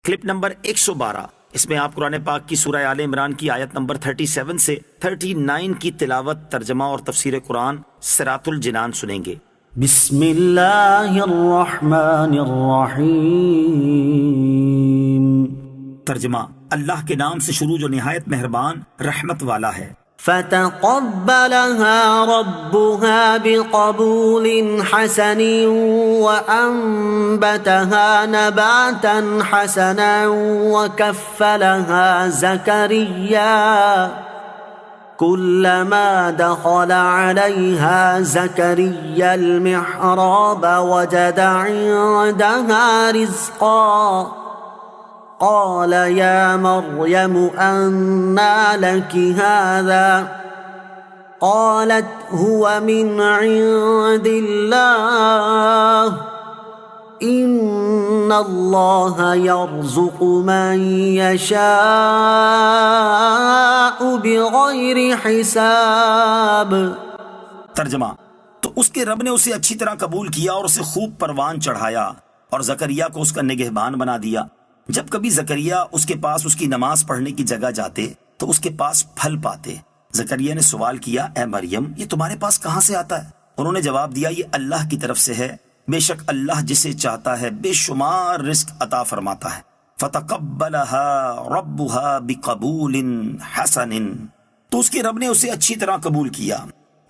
Clip number 112، اس میں آپ قرآن پاک کی سورہ آل عمران کی آیت نمبر 37 سے 39 کی تلاوت، ترجمہ اور تفسیر قرآن صراط الجنان سنیں گے۔ بسم اللہ الرحمن الرحیم۔ ترجمہ: اللہ کے نام سے شروع جو نہایت مہربان رحمت والا ہے۔ فتقبلها ربها بقبول حسن وأنبتها نباتا حسنا وكفلها زكريا كلما دخل عليها زكريا المحراب وجد عندها رزقا قال يا مريم أنى لك هذا قالت هو من عند الله إن الله يرزق من يشاء بغير حساب۔ ترجمہ: تو اس کے رب نے اسے اچھی طرح قبول کیا اور اسے خوب پروان چڑھایا اور زکریا کو اس کا نگہبان بنا دیا۔ جب کبھی زکریا اس کے پاس اس کی نماز پڑھنے کی جگہ جاتے تو اس کے پاس پھل پاتے۔ زکریا نے سوال کیا، اے مریم، یہ تمہارے پاس کہاں سے آتا ہے؟ انہوں نے جواب دیا، یہ اللہ کی طرف سے ہے، بے شک اللہ جسے چاہتا ہے بے شمار رزق عطا فرماتا ہے۔ فتقبلها ربها بقبول حسن، تو اس کے رب نے اسے اچھی طرح قبول کیا۔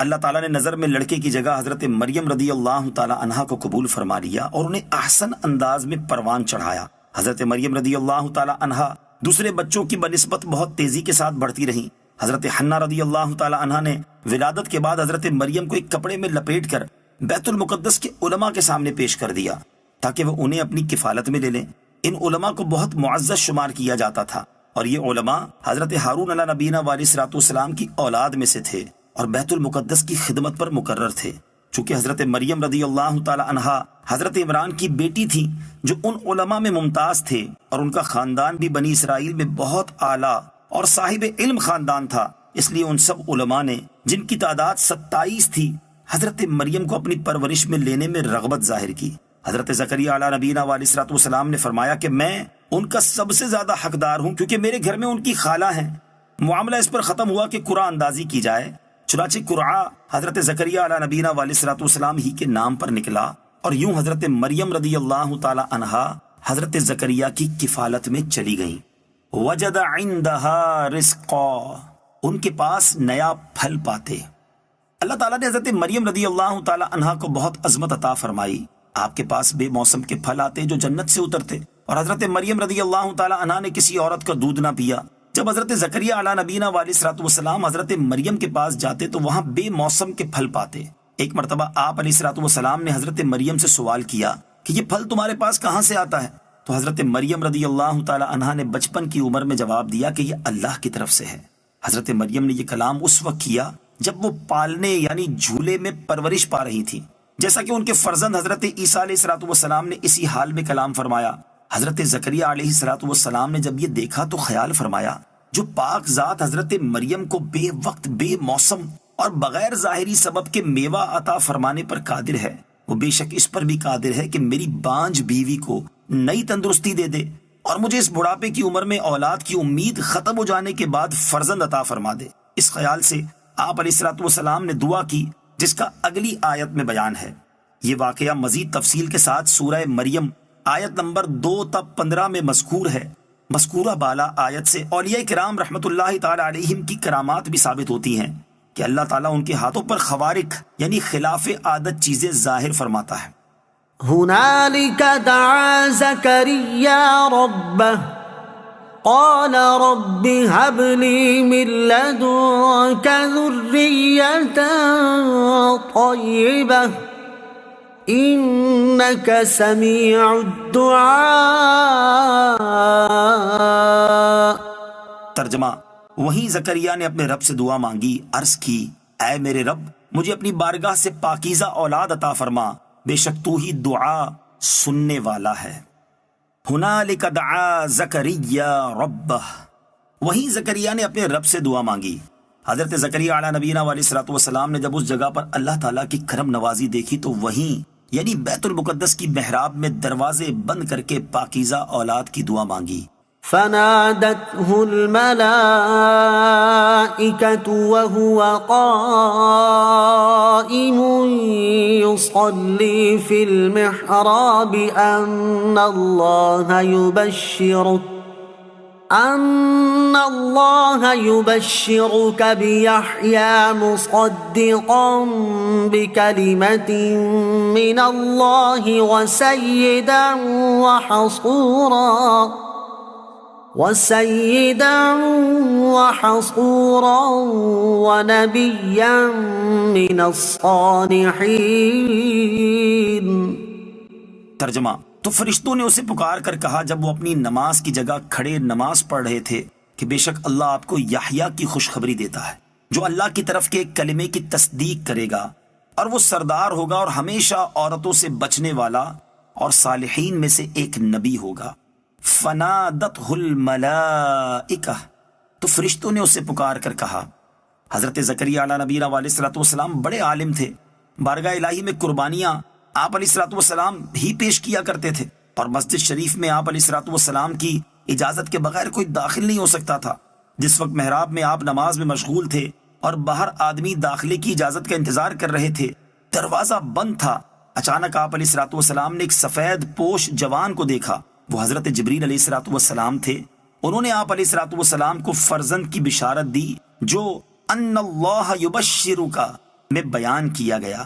اللہ تعالیٰ نے نظر میں لڑکے کی جگہ حضرت مریم رضی اللہ تعالی عنہا کو قبول فرما لیا اور انہیں احسن انداز میں پروان چڑھایا۔ حضرت مریم رضی اللہ تعالی عنہا دوسرے بچوں کی بنسبت بہت تیزی کے ساتھ بڑھتی رہیں۔ حضرت حنا رضی اللہ تعالی عنہا نے ولادت کے بعد حضرت مریم کو ایک کپڑے میں لپیٹ کر بیت المقدس کے علماء کے سامنے پیش کر دیا تاکہ وہ انہیں اپنی کفالت میں لے لیں۔ ان علماء کو بہت معزز شمار کیا جاتا تھا اور یہ علماء حضرت ہارون علیہ نبینا علیہ الصلوۃ والسلام کی اولاد میں سے تھے اور بیت المقدس کی خدمت پر مقرر تھے۔ چونکہ حضرت مریم رضی اللہ تعالی عنہا حضرت عمران کی بیٹی تھی جو ان علماء میں ممتاز تھے اور ان کا خاندان بھی بنی اسرائیل میں بہت اعلیٰ اور صاحب علم خاندان تھا، اس لیے ان سب علماء نے، جن کی تعداد 27 تھی، حضرت مریم کو اپنی پرورش میں لینے میں رغبت ظاہر کی۔ حضرت زکریا علیہ نبینا علیہ الصلوۃ والسلام نے فرمایا کہ میں ان کا سب سے زیادہ حقدار ہوں کیونکہ میرے گھر میں ان کی خالہ ہیں۔ معاملہ اس پر ختم ہوا کہ قرعہ اندازی کی جائے، چنانچہ قرعہ حضرت زکریا علیہ نبینا علیہ الصلوۃ والسلام ہی کے نام پر نکلا اور یوں حضرت مریم رضی اللہ تعالی عنہا حضرت زکریا کی کفالت میں چلی گئیں۔ وجد عندها رزقا، ان کے پاس نیا پھل پاتے۔ اللہ تعالیٰ نے حضرت مریم رضی اللہ تعالی عنہا کو بہت عظمت عطا فرمائی۔ آپ کے پاس بے موسم کے پھل آتے جو جنت سے اترتے، اور حضرت مریم رضی اللہ تعالی عنہا نے کسی عورت کا دودھ نہ پیا۔ جب حضرت زکریا علیہ نبینا علیہ الصلوۃ والسلام حضرت مریم کے پاس جاتے تو وہاں بے موسم کے پھل پاتے۔ ایک مرتبہ آپ علیہ الصلوۃ والسلام نے حضرت مریم سے سوال کیا کہ یہ پھل تمہارے پاس کہاں سے آتا ہے؟ تو حضرت مریم رضی اللہ تعالی عنہا نے بچپن کی عمر میں جواب دیا کہ یہ اللہ کی طرف سے ہے۔ حضرت مریم نے یہ کلام اس وقت کیا جب وہ پالنے یعنی جھولے میں پرورش پا رہی تھی، جیسا کہ ان کے فرزند حضرت عیسیٰ علیہ الصلوۃ والسلام نے اسی حال میں کلام فرمایا۔ حضرت زکریا علیہ الصلوۃ والسلام نے جب یہ دیکھا تو خیال فرمایا، جو پاک ذات حضرت مریم کو بے وقت بے موسم اور بغیر ظاہری سبب کے میوہ عطا فرمانے پر قادر ہے، وہ بے شک اس پر بھی قادر ہے کہ میری بانج بیوی کو نئی تندرستی دے دے اور مجھے اس بڑھاپے کی عمر میں اولاد کی امید ختم ہو جانے کے بعد فرزند عطا فرما دے۔ اس خیال سے آپ علیہ الصلوۃ والسلام نے دعا کی جس کا اگلی آیت میں بیان ہے۔ یہ واقعہ مزید تفصیل کے ساتھ سورہ مریم آیت نمبر 2 تا 15 میں مذکور ہے۔ مذکورہ بالا آیت سے اولیاء کرام رحمت اللہ تعالی علیہم کی کرامات بھی ثابت ہوتی ہیں کہ اللہ تعالیٰ ان کے ہاتھوں پر خوارق یعنی خلاف عادت چیزیں ظاہر فرماتا ہے۔ هنالك دعا زكريا ربه قال رب هب لي من لدنك ذرية طيبة إنك سميع الدعاء۔ ترجمہ: وہیں زکریا نے اپنے رب سے دعا مانگی، عرض کی، اے میرے رب مجھے اپنی بارگاہ سے پاکیزہ اولاد عطا فرما، بے شک تو ہی دعا سننے والا ہے۔ ہنالک دعا زکریا ربہ، وہیں زکریا نے اپنے رب سے دعا مانگی۔ حضرت زکریا علیہ نبینا علیہ الصلوۃ والسلام نے جب اس جگہ پر اللہ تعالیٰ کی کرم نوازی دیکھی تو وہیں یعنی بیت المقدس کی محراب میں دروازے بند کر کے پاکیزہ اولاد کی دعا مانگی۔ فنادته الملائكة وهو قائم يصلي في المحراب أن الله يبشرك بيحيى مصدقا بكلمة من الله وسيدا وحصورا ونبيا من الصالحين۔ ترجمہ، تو فرشتوں نے اسے پکار کر کہا جب وہ اپنی نماز کی جگہ کھڑے نماز پڑھ رہے تھے کہ بے شک اللہ آپ کو یحییٰ کی خوشخبری دیتا ہے جو اللہ کی طرف کے ایک کلمے کی تصدیق کرے گا، اور وہ سردار ہوگا اور ہمیشہ عورتوں سے بچنے والا اور صالحین میں سے ایک نبی ہوگا۔ فنادتہ الملائکہ، تو فرشتوں نے اسے پکار کر کہا۔ حضرت زکریا علیہ نبینا علیہ الصلوۃ والسلام بڑے عالم تھے، بارگاہ الہی میں قربانیاں آپ علیہ الصلوۃ والسلام ہی پیش کیا کرتے تھے، اور مسجد شریف میں آپ علیہ الصلوۃ والسلام کی اجازت کے بغیر کوئی داخل نہیں ہو سکتا تھا۔ جس وقت محراب میں آپ نماز میں مشغول تھے اور باہر آدمی داخلے کی اجازت کا انتظار کر رہے تھے، دروازہ بند تھا، اچانک آپ علیہ الصلوۃ والسلام نے ایک سفید پوش جوان کو دیکھا۔ وہ حضرت جبریل علیہ الصلوۃ والسلام تھے۔ انہوں نے آپ علیہ الصلوۃ والسلام کو فرزند کی بشارت دی جو ان اللہ یبشرک میں بیان کیا گیا۔